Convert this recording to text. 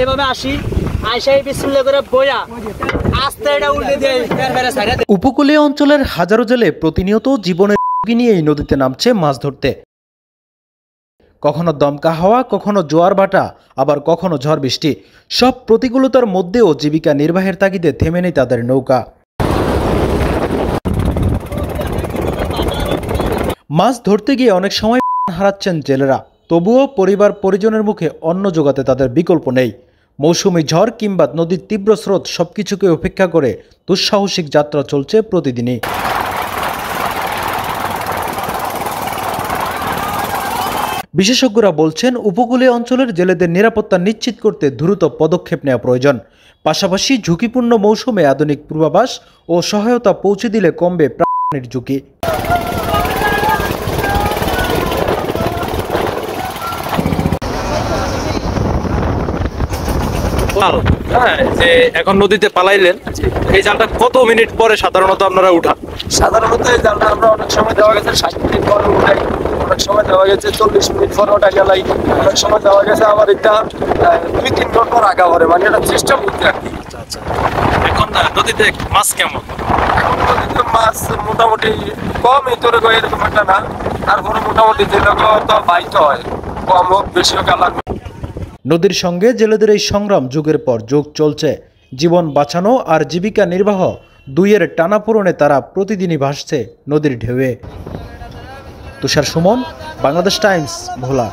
এভাবে আসি আইসাই বিসমিল্লাহ করে বয়া আস্তে এটা উল্টে দিয়ে ফেরে ছাইরা। উপকূলীয় অঞ্চলের হাজারো জেলে প্রতিনিয়ত জীবনের ঝুঁকি নিয়ে এই নদীতে নামছে মাছ ধরতে। কখনো দমকা হাওয়া, কখনো জোয়ার ভাটা, আবার কখনো ঝড় বৃষ্টি। সব প্রতিকূলতার মধ্যেও জীবিকা নির্বাহের তাগিদে থেমে নেই তাদের নৌকা। মাছ ধরতে গিয়ে অনেক সময় হারাচ্ছেন জেলেরা, তবুও পরিবার পরিজনের মুখে অন্ন জোগাতে তাদের বিকল্প নেই। মৌসুমি ঝড় কিংবা নদীর তীব্র স্রোত সবকিছুকে উপেক্ষা করে দুঃসাহসিক যাত্রা চলছে প্রতিদিনই। বিশেষজ্ঞরা বলছেন, উপকূলীয় অঞ্চলের জেলেদের নিরাপত্তা নিশ্চিত করতে দ্রুত পদক্ষেপ নেওয়া প্রয়োজন। পাশাপাশি ঝুঁকিপূর্ণ মৌসুমে আধুনিক পূর্বাভাস ও সহায়তা পৌঁছে দিলে কমবে প্রাণের ঝুঁকি। যে এখন নদীতে পালাইলেন, এই জালটা কত মিনিট পরে সাধারণত আপনারা উঠান? সাধারণত এই জালটা আমরা অনেক সময় দেওয়া গেছে 60 মিনিট পরে উঠাই, অনেক সময় দেওয়া গেছে 40 মিনিট পরে ওটা গেলাই, অনেক সময় দেওয়া গেছে আবার এটা 2-3 ঘন্টা আগা পরে, মানে এটা চেষ্টা করতে আর কি। আচ্ছা, এখন নদীতে মাছ কেমন? এখন নদীতে মাছ মোটামুটি কম, এই তোরে এরকম একটা না, তারপরে মোটামুটি যেরকম তো বাইতে হয়, কম হোক বেশি হোক লাগবে। নদীর সঙ্গে জেলেদের এই সংগ্রাম যুগের পর যুগ চলছে। জীবন বাঁচানো আর জীবিকা নির্বাহ দুইয়ের টানাপোড়েনে তারা প্রতিদিনই ভাসছে নদীর ঢেউয়ে। তুষার সুমন, বাংলাদেশ টাইমস, ভোলা।